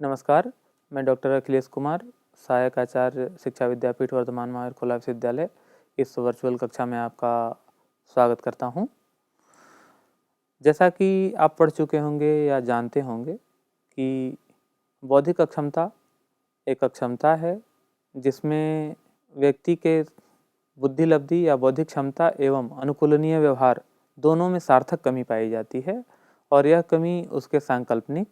नमस्कार, मैं डॉक्टर अखिलेश कुमार, सहायक आचार्य शिक्षा विद्यापीठ वर्धमान महावीर खोला विश्वविद्यालय, इस वर्चुअल कक्षा में आपका स्वागत करता हूं। जैसा कि आप पढ़ चुके होंगे या जानते होंगे कि बौद्धिक अक्षमता एक अक्षमता है जिसमें व्यक्ति के बुद्धिलब्धि या बौद्धिक क्षमता एवं अनुकूलनीय व्यवहार दोनों में सार्थक कमी पाई जाती है और यह कमी उसके सांकल्पनिक,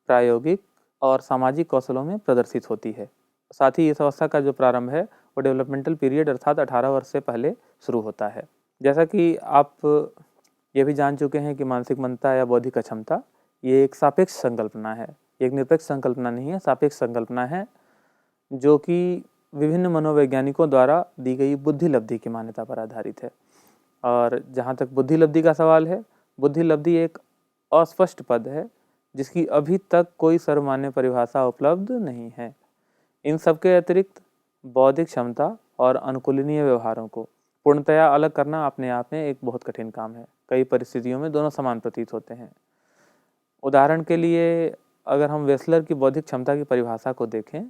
प्रायोगिक और सामाजिक कौशलों में प्रदर्शित होती है। साथ ही इस अवस्था का जो प्रारंभ है वो डेवलपमेंटल पीरियड अर्थात 18 वर्ष से पहले शुरू होता है। जैसा कि आप ये भी जान चुके हैं कि मानसिक मंदता या बौद्धिक अक्षमता ये एक सापेक्ष संकल्पना है, एक निरपेक्ष संकल्पना नहीं है, सापेक्ष संकल्पना है जो कि विभिन्न मनोवैज्ञानिकों द्वारा दी गई बुद्धिलब्धि की मान्यता पर आधारित है। और जहाँ तक बुद्धिलब्धि का सवाल है, बुद्धिलब्धि एक अस्पष्ट पद है जिसकी अभी तक कोई सर्वमान्य परिभाषा उपलब्ध नहीं है। इन सबके अतिरिक्त बौद्धिक क्षमता और अनुकूलनीय व्यवहारों को पूर्णतया अलग करना अपने आप में एक बहुत कठिन काम है। कई परिस्थितियों में दोनों समान प्रतीत होते हैं। उदाहरण के लिए अगर हम वेसलर की बौद्धिक क्षमता की परिभाषा को देखें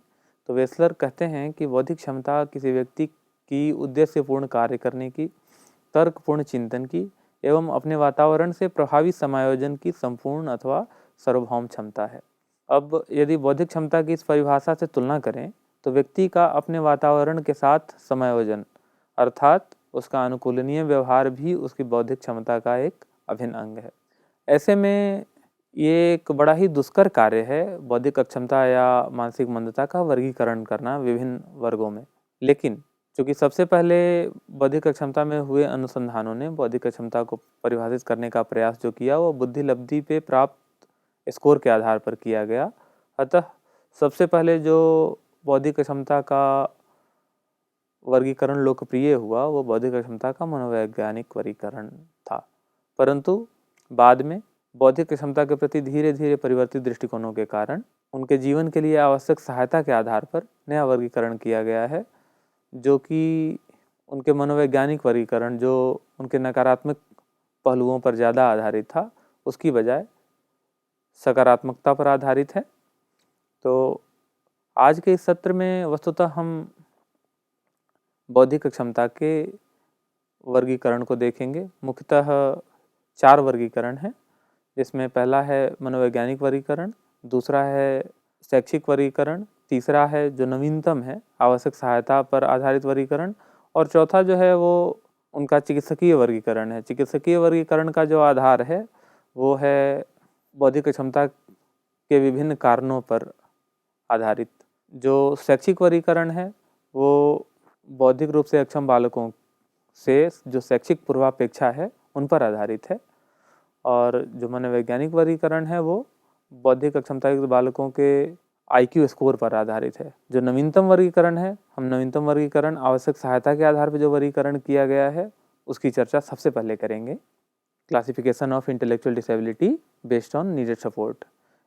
तो वेसलर कहते हैं कि बौद्धिक क्षमता किसी व्यक्ति की उद्देश्यपूर्ण कार्य करने की, तर्कपूर्ण चिंतन की एवं अपने वातावरण से प्रभावी समायोजन की संपूर्ण अथवा सार्वभौम क्षमता है। अब यदि बौद्धिक क्षमता की इस परिभाषा से तुलना करें तो व्यक्ति का अपने वातावरण के साथ समायोजन अर्थात उसका अनुकूलनीय व्यवहार भी उसकी बौद्धिक क्षमता का एक अभिन्न अंग है। ऐसे में ये एक बड़ा ही दुष्कर कार्य है बौद्धिक अक्षमता या मानसिक मंदता का वर्गीकरण करना विभिन्न वर्गों में। लेकिन चूँकि सबसे पहले बौद्धिक अक्षमता में हुए अनुसंधानों ने बौद्धिक अक्षमता को परिभाषित करने का प्रयास जो किया वो बुद्धिलब्धि पे प्राप्त स्कोर के आधार पर किया गया। अतः सबसे पहले जो बौद्धिक क्षमता का वर्गीकरण लोकप्रिय हुआ वो बौद्धिक क्षमता का मनोवैज्ञानिक वर्गीकरण था। परंतु बाद में बौद्धिक क्षमता के प्रति धीरे धीरे परिवर्तित दृष्टिकोणों के कारण उनके जीवन के लिए आवश्यक सहायता के आधार पर नया वर्गीकरण किया गया है, जो कि उनके मनोवैज्ञानिक वर्गीकरण जो उनके नकारात्मक पहलुओं पर ज़्यादा आधारित था उसकी बजाय सकारात्मकता पर आधारित है। तो आज के इस सत्र में वस्तुतः हम बौद्धिक क्षमता के वर्गीकरण को देखेंगे। मुख्यतः 4 वर्गीकरण हैं, जिसमें पहला है मनोवैज्ञानिक वर्गीकरण, दूसरा है शैक्षिक वर्गीकरण, तीसरा है जो नवीनतम है आवश्यक सहायता पर आधारित वर्गीकरण और चौथा जो है वो उनका चिकित्सकीय वर्गीकरण है। चिकित्सकीय वर्गीकरण का जो आधार है वो है बौद्धिक क्षमता के विभिन्न कारणों पर आधारित। जो शैक्षिक वर्गीकरण है वो बौद्धिक रूप से अक्षम बालकों से जो शैक्षिक पूर्वापेक्षा है उन पर आधारित है और जो मनोवैज्ञानिक वर्गीकरण है वो बौद्धिक अक्षमता युक्त बालकों के IQ स्कोर पर आधारित है। जो नवीनतम वर्गीकरण है, हम नवीनतम वर्गीकरण आवश्यक सहायता के आधार पर जो वर्गीकरण किया गया है उसकी चर्चा सबसे पहले करेंगे। Classification of intellectual disability based on needed support,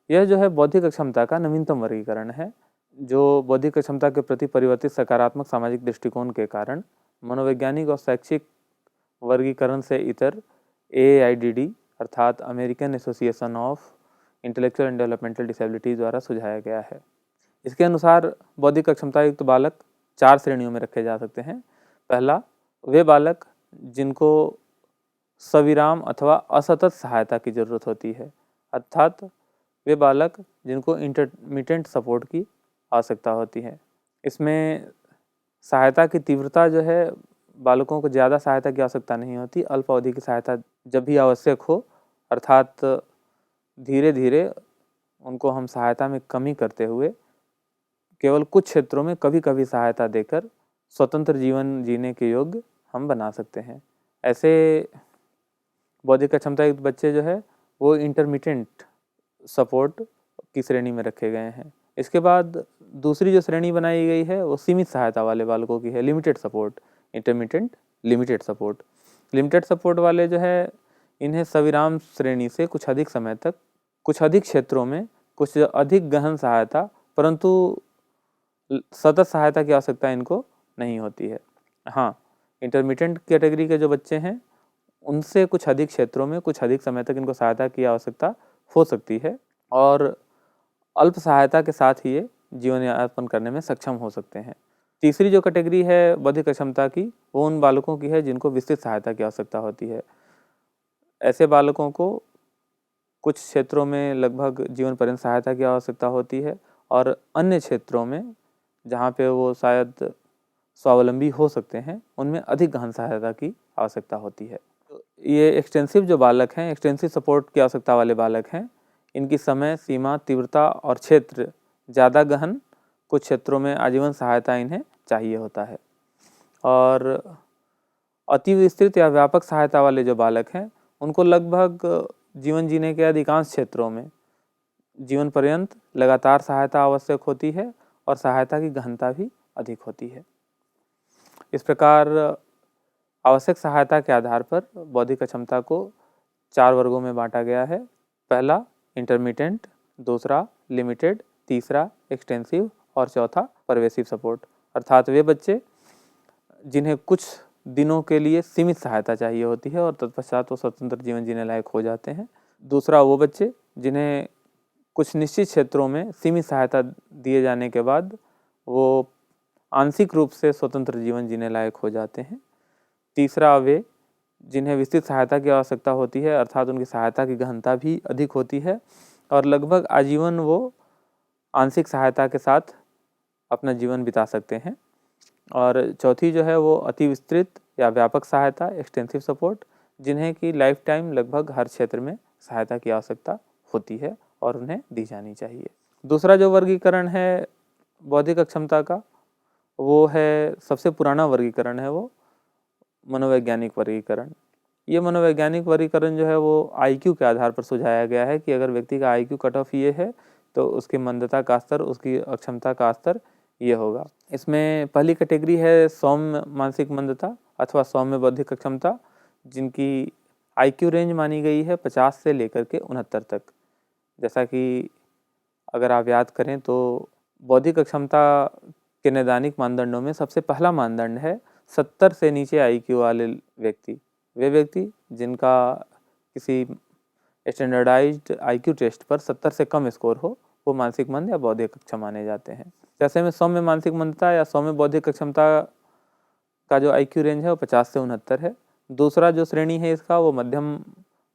यह जो है बौद्धिक अक्षमता का नवीनतम वर्गीकरण है जो बौद्धिक अक्षमता के प्रति परिवर्तित सकारात्मक सामाजिक दृष्टिकोण के कारण मनोवैज्ञानिक और शैक्षिक वर्गीकरण से इतर AAIDD अर्थात American association of intellectual and developmental disability द्वारा सुझाया गया है। इसके अनुसार बौद्धिक अक्षमता युक्त बालक 4 श्रेणियों में रखे जा सकते हैं। पहला, वे बालक जिनको सविराम अथवा असतत सहायता की जरूरत होती है, अर्थात वे बालक जिनको इंटरमिटेंट सपोर्ट की आवश्यकता होती है। इसमें सहायता की तीव्रता जो है, बालकों को ज़्यादा सहायता की आवश्यकता नहीं होती, अल्प अवधि की सहायता जब भी आवश्यक हो, अर्थात धीरे धीरे उनको हम सहायता में कमी करते हुए केवल कुछ क्षेत्रों में कभी कभी सहायता देकर स्वतंत्र जीवन जीने के योग्य हम बना सकते हैं। ऐसे बौद्धिक क्षमता युक्त बच्चे जो है वो इंटरमिटेंट सपोर्ट की श्रेणी में रखे गए हैं। इसके बाद दूसरी जो श्रेणी बनाई गई है वो सीमित सहायता वाले बालकों की है, limited support, intermittent limited support. Limited support वाले जो है इन्हें सविराम श्रेणी से कुछ अधिक समय तक, कुछ अधिक क्षेत्रों में, कुछ अधिक गहन सहायता, परंतु सतत सहायता की आवश्यकता इनको नहीं होती है। हाँ, इंटरमिटेंट कैटेगरी के जो बच्चे हैं उनसे कुछ अधिक क्षेत्रों में कुछ अधिक समय तक इनको सहायता की आवश्यकता हो सकती है और अल्प सहायता के साथ ही ये जीवन यापन करने में सक्षम हो सकते हैं। तीसरी जो कैटेगरी है बौद्धिक अक्षमता की, वो उन बालकों की है जिनको विस्तृत सहायता की आवश्यकता होती है। ऐसे बालकों को कुछ क्षेत्रों में लगभग जीवन पर्यंत सहायता की आवश्यकता होती है और अन्य क्षेत्रों में जहाँ पे वो शायद स्वावलंबी हो सकते हैं, उनमें अधिक गहन सहायता की आवश्यकता होती है। तो ये एक्सटेंसिव जो बालक हैं, एक्सटेंसिव सपोर्ट की आवश्यकता वाले बालक हैं, इनकी समय सीमा, तीव्रता और क्षेत्र ज़्यादा गहन, कुछ क्षेत्रों में आजीवन सहायता इन्हें चाहिए होता है। और अति विस्तृत या व्यापक सहायता वाले जो बालक हैं, उनको लगभग जीवन जीने के अधिकांश क्षेत्रों में जीवन पर्यंत लगातार सहायता आवश्यक होती है और सहायता की गहनता भी अधिक होती है। इस प्रकार आवश्यक सहायता के आधार पर बौद्धिक अक्षमता को 4 वर्गों में बांटा गया है। पहला इंटरमीडिएट, दूसरा लिमिटेड, तीसरा एक्सटेंसिव और चौथा परवेसिव सपोर्ट। अर्थात वे बच्चे जिन्हें कुछ दिनों के लिए सीमित सहायता चाहिए होती है और तत्पश्चात वो स्वतंत्र जीवन जीने लायक हो जाते हैं। दूसरा वो बच्चे जिन्हें कुछ निश्चित क्षेत्रों में सीमित सहायता दिए जाने के बाद वो आंशिक रूप से स्वतंत्र जीवन जीने लायक हो जाते हैं। तीसरा वे जिन्हें विस्तृत सहायता की आवश्यकता होती है, अर्थात उनकी सहायता की गहनता भी अधिक होती है और लगभग आजीवन वो आंशिक सहायता के साथ अपना जीवन बिता सकते हैं। और चौथी जो है वो अति विस्तृत या व्यापक सहायता, एक्सटेंसिव सपोर्ट, जिन्हें कि लाइफ टाइम लगभग हर क्षेत्र में सहायता की आवश्यकता होती है और उन्हें दी जानी चाहिए। दूसरा जो वर्गीकरण है बौद्धिक अक्षमता का, वो है सबसे पुराना वर्गीकरण है, वो मनोवैज्ञानिक वर्गीकरण। ये मनोवैज्ञानिक वर्गीकरण जो है वो आईक्यू के आधार पर सुझाया गया है कि अगर व्यक्ति का आईक्यू कट ऑफ ये है तो उसकी मंदता का स्तर, उसकी अक्षमता का स्तर ये होगा। इसमें पहली कैटेगरी है सौम्य मानसिक मंदता अथवा सौम्य बौद्धिक अक्षमता, जिनकी आईक्यू रेंज मानी गई है 50 से लेकर के 69 तक। जैसा कि अगर आप याद करें तो बौद्धिक अक्षमता के नैदानिक मानदंडों में सबसे पहला मानदंड है 70 से नीचे आईक्यू वाले व्यक्ति। वे व्यक्ति जिनका किसी स्टैंडर्डाइज्ड आईक्यू टेस्ट पर 70 से कम स्कोर हो, वो मानसिक मंद या बौद्धिक अक्षम माने जाते हैं। जैसे में सौम्य मानसिक मंदता या सौम्य बौद्धिक अक्षमता का जो आईक्यू रेंज है वो 50 से 69 है। दूसरा जो श्रेणी है इसका वो मध्यम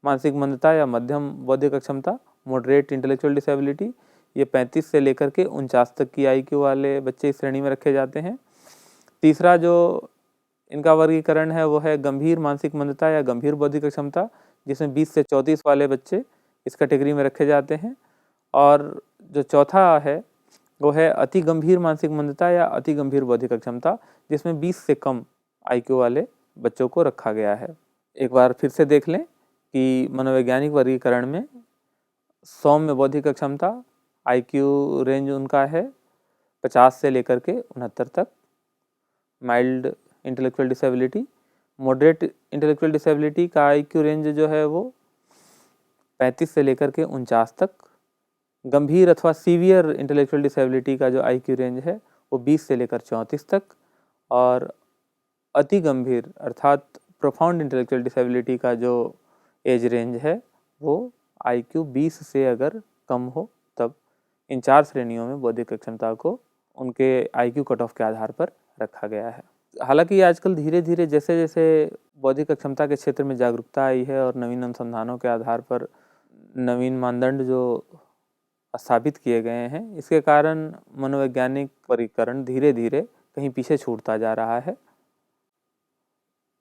मानसिक मंदता या मध्यम बौद्धिक अक्षमता, मॉडरेट इंटेलेक्चुअल डिसेबिलिटी, ये 35 से लेकर के 49 तक की आईक्यू वाले बच्चे इस श्रेणी में रखे जाते हैं। तीसरा जो इनका वर्गीकरण है वो है गंभीर मानसिक मंदता या गंभीर बौद्धिक अक्षमता, जिसमें 20 से 34 वाले बच्चे इस कैटेगरी में रखे जाते हैं। और जो चौथा है वो है अति गंभीर मानसिक मंदता या अति गंभीर बौद्धिक अक्षमता, जिसमें 20 से कम आईक्यू वाले बच्चों को रखा गया है। एक बार फिर से देख लें कि मनोवैज्ञानिक वर्गीकरण में सौम्य बौद्धिक अक्षमता आईक्यू रेंज उनका है 50 से लेकर के 69 तक। Mild intellectual disability, moderate intellectual disability का आईक्यू रेंज जो है वो 35 से लेकर के 49 तक। गंभीर अथवा सीवियर इंटेलेक्चुअल डिसेबिलिटी का जो आईक्यू रेंज है वो 20 से लेकर 34 तक। और अति गंभीर अर्थात प्रोफाउंड इंटेलेक्चुअल डिसेबिलिटी का जो एज रेंज है वो आईक्यू 20 से अगर कम हो तब। इन 4 श्रेणियों में बौद्धिक अक्षमता को उनके आईक्यू कट ऑफ के आधार पर रखा गया है। हालांकि आजकल धीरे धीरे जैसे जैसे बौद्धिक अक्षमता के क्षेत्र में जागरूकता आई है और नवीन अनुसंधानों के आधार पर नवीन मानदंड जो स्थापित किए गए हैं, इसके कारण मनोवैज्ञानिक वर्गीकरण धीरे धीरे कहीं पीछे छूटता जा रहा है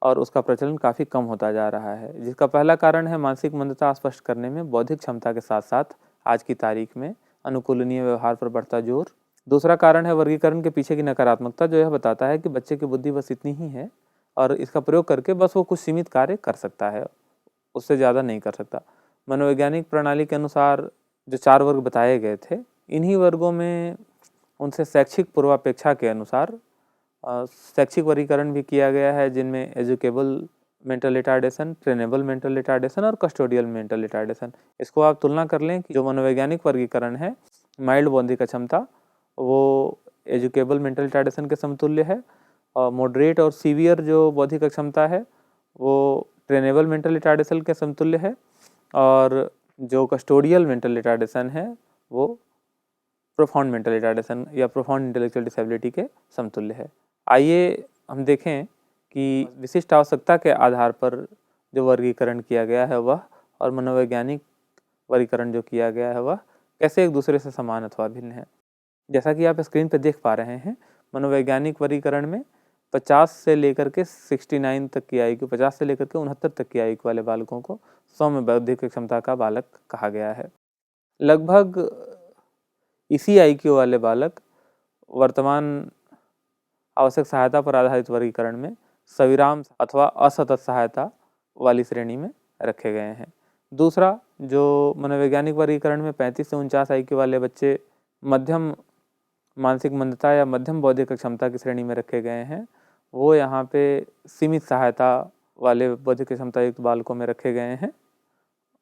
और उसका प्रचलन काफ़ी कम होता जा रहा है, जिसका पहला कारण है मानसिक मंदता स्पष्ट करने में बौद्धिक क्षमता के साथ साथ आज की तारीख में अनुकूलनीय व्यवहार पर बढ़ता जोर। दूसरा कारण है वर्गीकरण के पीछे की नकारात्मकता, जो यह बताता है कि बच्चे की बुद्धि बस इतनी ही है और इसका प्रयोग करके बस वो कुछ सीमित कार्य कर सकता है, उससे ज़्यादा नहीं कर सकता। मनोवैज्ञानिक प्रणाली के अनुसार जो 4 वर्ग बताए गए थे, इन्हीं वर्गों में उनसे शैक्षिक पूर्वापेक्षा के अनुसार शैक्षिक वर्गीकरण भी किया गया है, जिनमें educable mental retardation, trainable mental retardation और कस्टोडियल मेंटल रिटार्डेशन। इसको आप तुलना कर लें कि जो मनोवैज्ञानिक वर्गीकरण है माइल्ड बौद्धिक अक्षमता वो एजुकेबल मेंटल रिटार्डेशन के समतुल्य है, और मॉडरेट और सीवियर जो बौद्धिक अक्षमता है वो ट्रेनेबल मेंटल रिटार्डेशन के समतुल्य है, और जो कस्टोडियल मेंटल रिटार्डेशन है वो प्रोफाउंड मेंटल रिटार्डेशन या प्रोफाउंड इंटेलेक्चुअल डिसेबिलिटी के समतुल्य है। आइए हम देखें कि विशिष्ट आवश्यकता के आधार पर जो वर्गीकरण किया गया है वह और मनोवैज्ञानिक वर्गीकरण जो किया गया है वह कैसे एक दूसरे से समान अथवा भिन्न है। जैसा कि आप स्क्रीन पर देख पा रहे हैं, मनोवैज्ञानिक वर्गीकरण में 50 से लेकर के 69 तक की आयु, 50 से लेकर के 69 तक की आयु वाले बालकों को सौम्य बौद्धिक क्षमता का बालक कहा गया है। लगभग इसी आयु वाले बालक वर्तमान आवश्यक सहायता पर आधारित वर्गीकरण में सविराम अथवा असतत सहायता वाली श्रेणी में रखे गए हैं। दूसरा, जो मनोवैज्ञानिक वर्गीकरण में 35 से 49 आयु वाले बच्चे मध्यम मानसिक मंदता या मध्यम बौद्धिक क्षमता की श्रेणी में रखे गए हैं, वो यहाँ पे सीमित सहायता वाले बौद्धिक क्षमता युक्त बालकों में रखे गए हैं।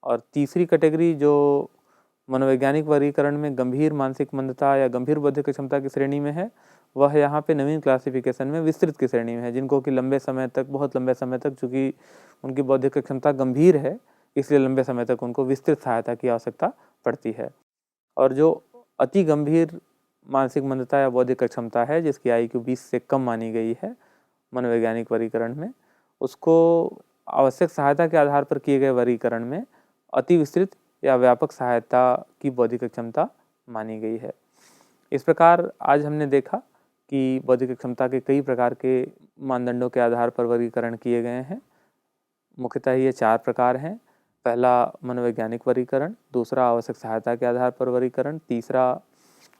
और तीसरी कैटेगरी जो मनोवैज्ञानिक वर्गीकरण में गंभीर मानसिक मंदता या गंभीर बौद्धिक क्षमता की श्रेणी में है, वह यहाँ पे नवीन क्लासिफिकेशन में विस्तृत की श्रेणी में है, जिनको कि लंबे समय तक, बहुत लंबे समय तक, चूँकि उनकी बौद्धिक क्षमता गंभीर है इसलिए लंबे समय तक उनको विस्तृत सहायता की आवश्यकता पड़ती है। और जो अति गंभीर मानसिक मंदता या बौद्धिक क्षमता है जिसकी आयु 20 से कम मानी गई है मनोवैज्ञानिक वर्गीकरण में, उसको आवश्यक सहायता के आधार पर किए गए वर्गीकरण में अति विस्तृत या व्यापक सहायता की बौद्धिक क्षमता मानी गई है। इस प्रकार आज हमने देखा कि बौद्धिक क्षमता के कई प्रकार के मानदंडों के आधार पर वर्गीकरण किए गए हैं। मुख्यतः ये 4 प्रकार हैं। पहला मनोवैज्ञानिक वर्गीकरण, दूसरा आवश्यक सहायता के आधार पर वर्गीकरण, तीसरा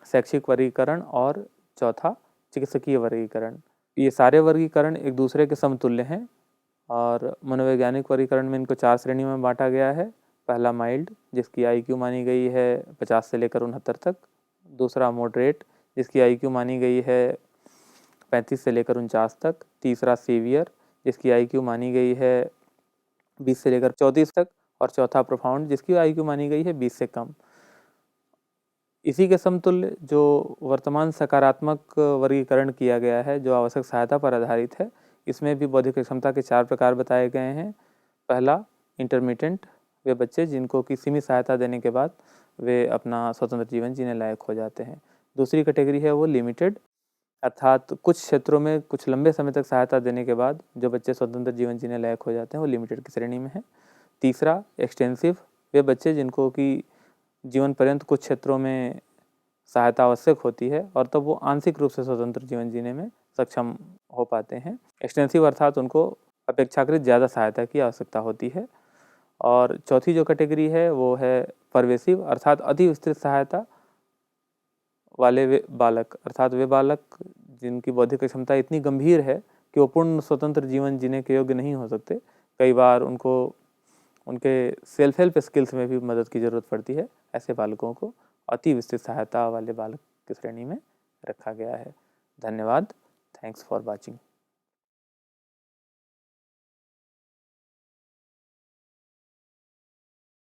शैक्षिक वर्गीकरण और चौथा चिकित्सकीय वर्गीकरण। ये सारे वर्गीकरण एक दूसरे के समतुल्य हैं और मनोवैज्ञानिक वर्गीकरण में इनको 4 श्रेणियों में बांटा गया है। पहला माइल्ड, जिसकी आईक्यू मानी गई है 50 से लेकर 69 तक। दूसरा मॉडरेट, जिसकी आईक्यू मानी गई है 35 से लेकर 49 तक। तीसरा सीवियर, जिसकी आईक्यू मानी गई है 20 से लेकर 34 तक। और चौथा प्रोफाउंड, जिसकी आयु मानी गई है 20 से कम। इसी के समतुल्य जो वर्तमान सकारात्मक वर्गीकरण किया गया है जो आवश्यक सहायता पर आधारित है, इसमें भी बौद्धिक क्षमता के 4 प्रकार बताए गए हैं। पहला इंटरमीडिएट, वे बच्चे जिनको कि सीमित सहायता देने के बाद वे अपना स्वतंत्र जीवन जीने लायक हो जाते हैं। दूसरी कैटेगरी है वो लिमिटेड, अर्थात कुछ क्षेत्रों में कुछ लंबे समय तक सहायता देने के बाद जो बच्चे स्वतंत्र जीवन जीने लायक हो जाते हैं वो लिमिटेड की श्रेणी में है। तीसरा एक्सटेंसिव, वे बच्चे जिनको कि जीवन पर्यंत कुछ क्षेत्रों में सहायता आवश्यक होती है और तब वो आंशिक रूप से स्वतंत्र जीवन जीने में सक्षम हो पाते हैं। एक्सटेंसिव अर्थात उनको अपेक्षाकृत ज़्यादा सहायता की आवश्यकता होती है। और चौथी जो कैटेगरी है वो है परवेसिव, अर्थात अति विस्तृत सहायता वाले वे बालक, अर्थात वे बालक जिनकी बौद्धिक क्षमता इतनी गंभीर है कि वो पूर्ण स्वतंत्र जीवन जीने के योग्य नहीं हो सकते। कई बार उनको उनके सेल्फ हेल्प स्किल्स में भी मदद की ज़रूरत पड़ती है। ऐसे बालकों को अति विस्तृत सहायता वाले बालक की श्रेणी में रखा गया है। धन्यवाद। Thanks for watching.